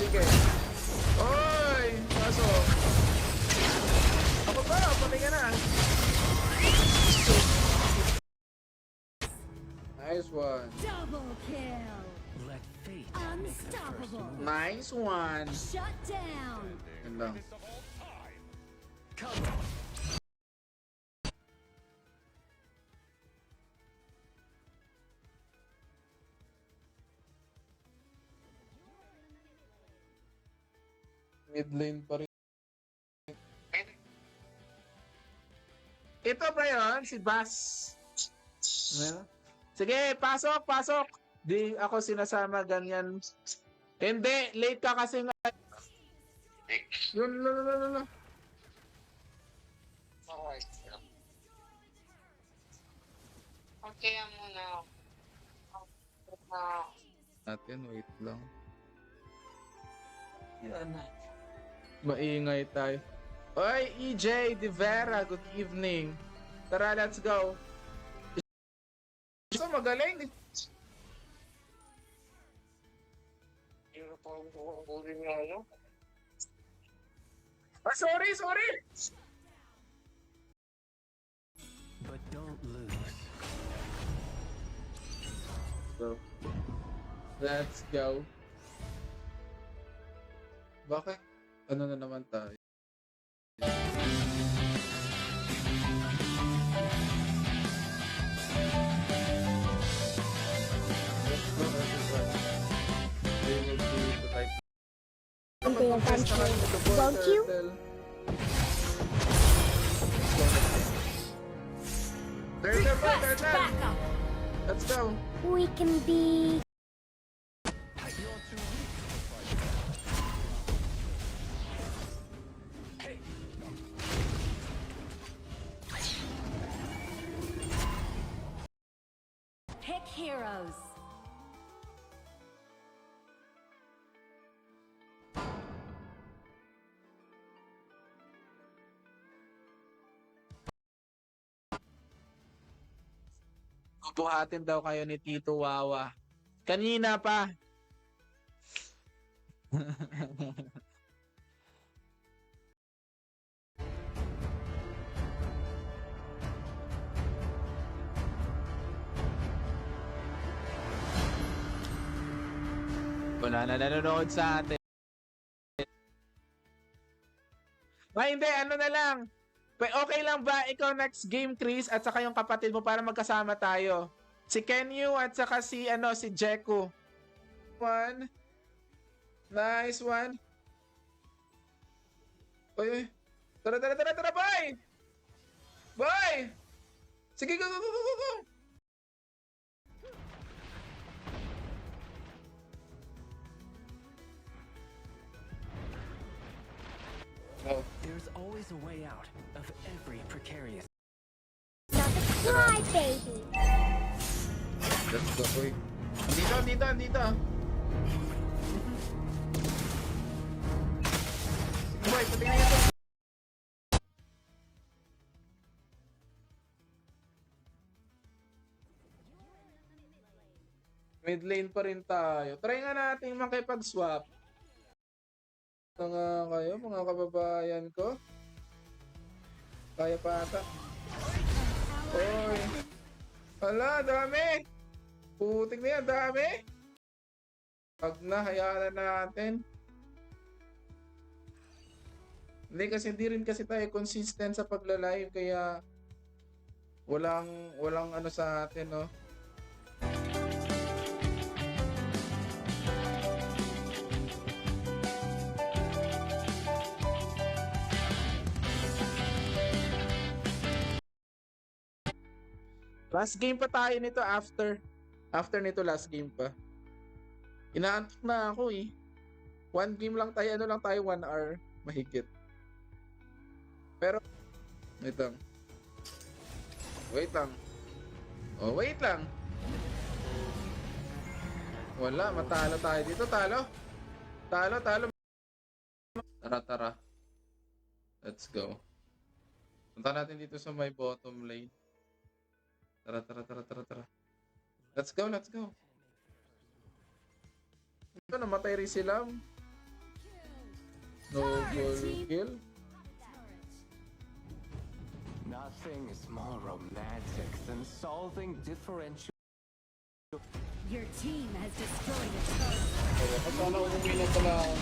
Sige. Oy! Pasok. Ako ba? Patay ka na. Nice one. Double kill. Let fate Unstoppable. Nice one. Shut down. Yun lang. come. Mid lane pa rin. Ito ba yun? Si Bass. Ano? Sige, pasok, pasok. Di ako sinasama ganyan. Hindi, late ka kasi nga. Yun, lalo. Okay, muna. Natin, wait lang. Yun na. Maingay tayo. Oy, EJ De Vera, good evening. Tara, let's go. So, magaling. Yung pang-buhay nga yun. Ah, sorry. But don't lose. So, let's go. Bakit? Ano na naman tayo? Let's go, everyone. They will do the right. And they eventually, won't you? Turtle, Request turtle. backup. Let's go. We can be... Pick heroes. Bubuhatin daw kayo ni Tito Wawa. Kanina pa. Wala na nanonood sa atin. Hindi, ano na lang. Okay lang ba ikaw next game, Chris, at saka yung kapatid mo para magkasama tayo? Si Kenyu at saka si Jeku. One. Nice one. Uy. Tara, boy! Boy! Sige, go. Oh. There's always a way out of every precarious. Not a cry, baby. Let's go, boy. Dito. Boy, pati na ito. Mid lane pa rin tayo. Try nga natin makipag-swap. Kayo, mga kababayan ko. Kaya pa ata. Oy. Hala, dami. Putik na yan, dami. Pag na, hayaan na natin. Hindi rin kasi tayo consistent sa pagla-live kaya walang ano sa atin, no. Last game pa tayo nito after nito last game pa. Inaantok na ako eh. One game lang tayo, 1 hour mahigit. Pero wait lang. Wait lang. Wala, matalo tayo dito, talo. Tara. Let's go. Punta natin dito sa my bottom lane. Tara. Let's go. Ito, namatay rin sila. Noble kill. Nothing is more romantic than solving differential. Your team has destroyed a turret. Oh, sana umuwi na pala ako.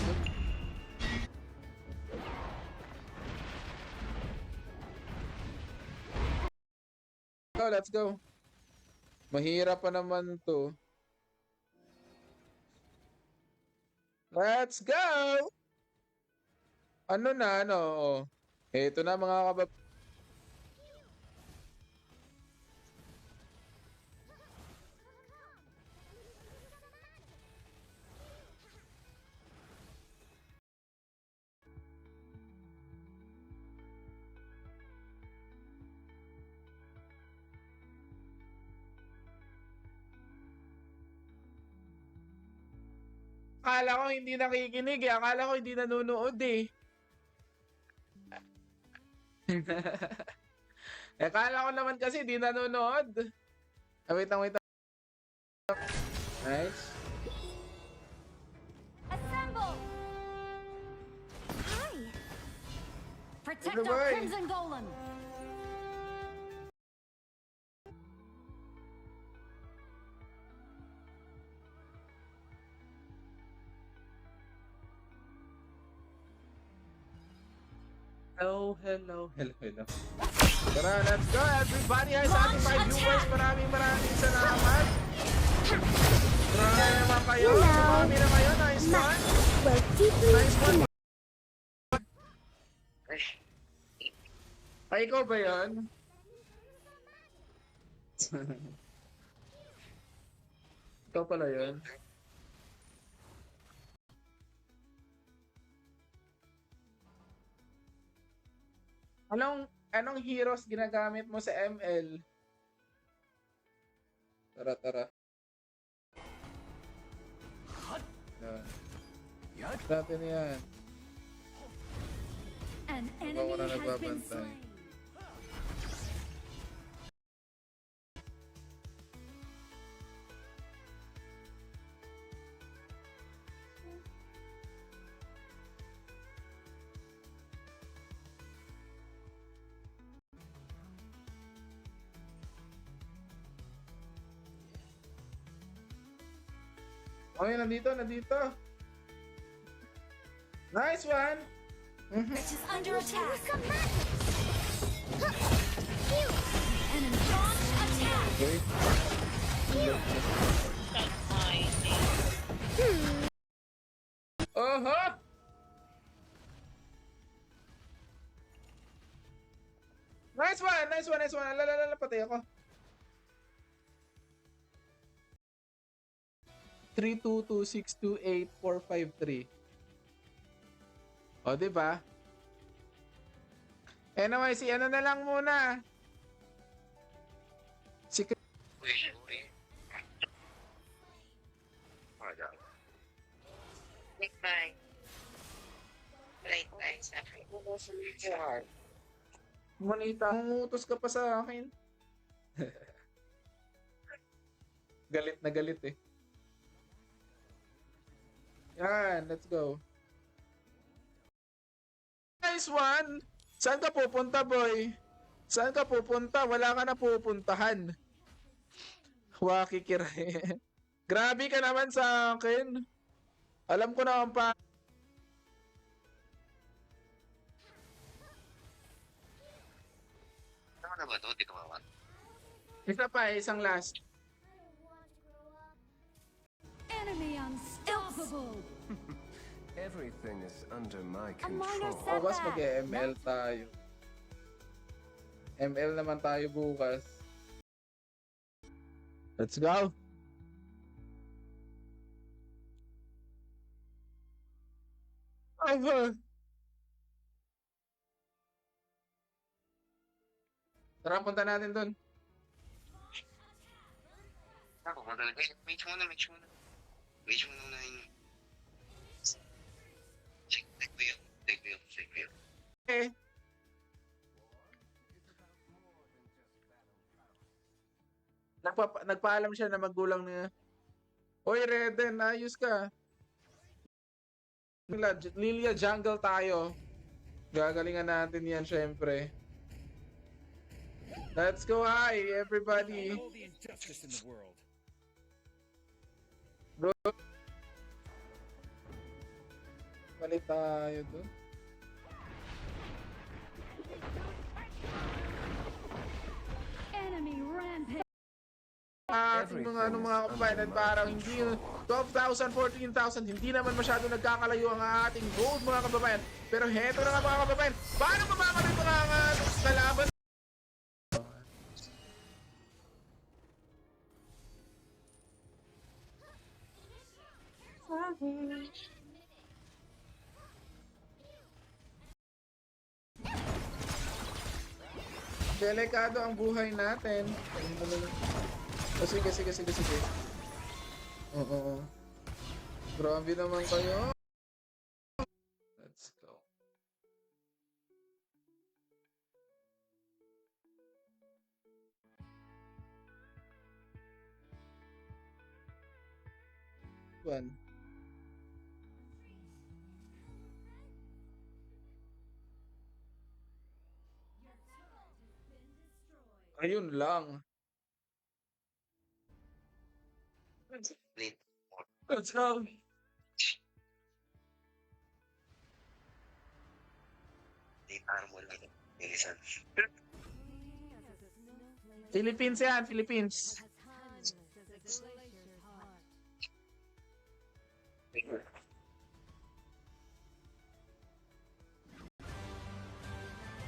Let's go. Mahirap pa naman to. Let's go! Ano na, ano? Ito na mga kabab... Akala ko hindi nakikinig eh. Akala ko hindi nanonood eh. Akala ko naman kasi hindi nanonood. Ah, wait lang, wait lang. Nice. Assemble! Hi. Protect Good our boy. Crimson Golem! Hello. Tara, let's go everybody. Hi sa ating mga viewers. Maraming salamat. Grabe naman kayo. Hello. Sumami na kayo. Nice one. Well, deeply Nice one. Ay, Ay, ikaw ba yun? Ikaw pala yun. Anong heroes ginagamit mo sa ML? Tara. Yan. Natin yan. An Baka enemy wala has been nagbabantay. slain. Okay, nandito. Nice one! Which is under attack. some magic. Enemy launch attack. Okay. Oho! Nice one! Alalala, patay ako. 322628453. O, diba? Anyway, si ano na lang muna. Si uy. Wala. Goodbye. Late night sa akin. Manita, umutos ka pa sa akin. Galit na galit eh. Yan, let's go. Nice one! Saan ka pupunta, boy? Saan ka pupunta? Wala ka na pupuntahan. Wakikire. Grabe ka naman sa akin. Alam ko naman pa. Tama na ba ito? Di tumawan. Isa pa, isang last. Enemy unstoppable. Everything is under my A minor control. Bukas mag-ML tayo. ML naman tayo bukas. Let's go! Over! Tara, punta natin dun. Ako, punta na. Wait muna. Wait muna yun. Take me up. Eh. Nagpaalam siya na magulang niya. Hoy, Reden, ayos ka. Lilia jungle tayo. Gagalingan natin yan, syempre. Let's go high, everybody. All the injustice in the world. Bro. Balik tayo doon. Enemy rampage. Ating mga kababayan at parang hindi 12,000, 14,000, hindi naman masyado nagkakalayo ang ating gold mga kababayan. Pero heto na nga mga kababayan, paano mamamatay mga kalaban? Delikado ang buhay natin. Oh, sige. Oo. Grabe naman kayo. Let's go. One. Ayun lang. Late. Let's go. Late armor lang. Bilisan. Philippines yan, Philippines.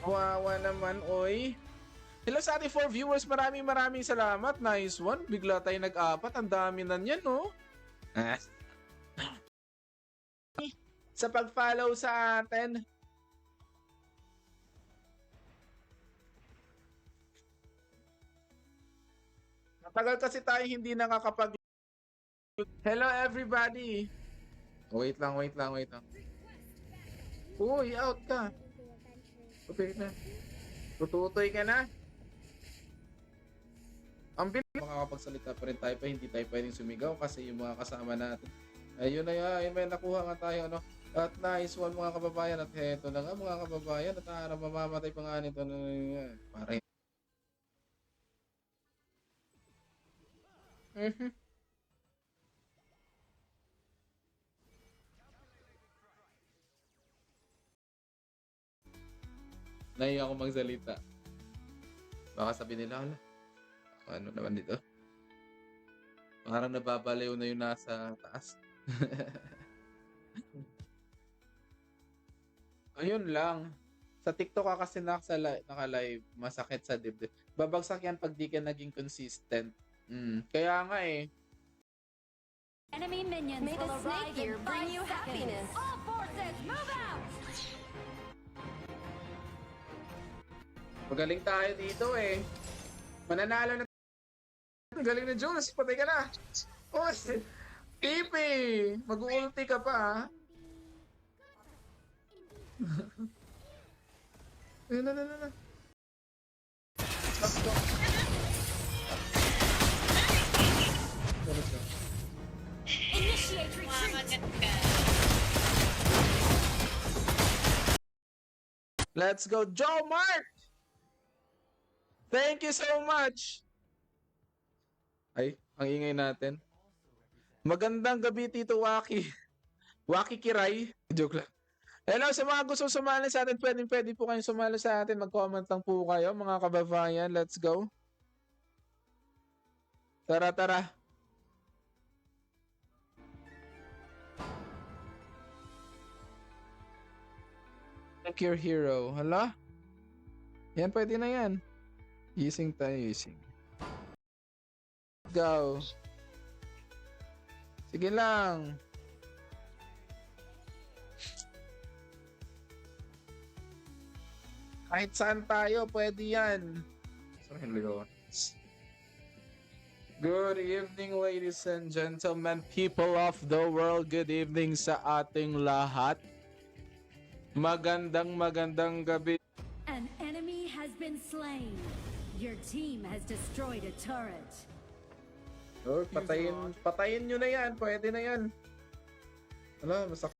Wawa naman, oy. Hello sa ating 4 viewers, maraming salamat. Nice one. Bigla tayo nag-apat. Ang dami na yan, no? Sa pag-follow sa atin. Matagal kasi tayo hindi nakakapag... Hello everybody! Wait lang. Uy, out ka. Okay na. Tututoy ka na. Ang bilis. Makakapagsalita pa rin tayo pa hindi tayo pwedeng sumigaw kasi yung mga kasama natin. Ayun na yan. May nakuha nga tayo. Ano? At nice one mga kababayan. At heto na nga mga kababayan. At mamamatay pa nga nito. Para Nahiya ako magsalita. Baka sabi nila, ano naman dito? Parang nababaliw na yung nasa taas. Ayun lang. Sa TikTok ka kasi naka-live, masakit sa dibdib. Babagsak yan pag di ka naging consistent. Kaya nga eh. Enemy minions May the will snake arrive here in bring 5 you seconds. happiness. All forces, move out! Magaling tayo dito eh. Mananalo na. Ang galing na Jonas, patay ka na. Oh, Tipi! Mag-ulti ka pa ha. Na. Let's go. Let's go. Initiate retreat! Let's go, Joe Mark! Thank you so much! Ay, ang ingay natin. Magandang gabi, Tito Waki. Waki Kiray. Joke lang. Hello sa mga gusto sumali sa atin. Pwede po kayong sumali sa atin. Mag-comment lang po kayo, mga kababayan. Let's go. Tara. Pick your hero. Hala? Yan, pwede na yan. Using tayo, using. Go. Sige lang. Kahit saan tayo, pwede yan. Good evening, ladies and gentlemen, people of the world. Good evening sa ating lahat. Magandang gabi. An enemy has been slain. Your team has destroyed a turret. Oh, patayin nyo na yan. Pwede na yan. Wala, masakit.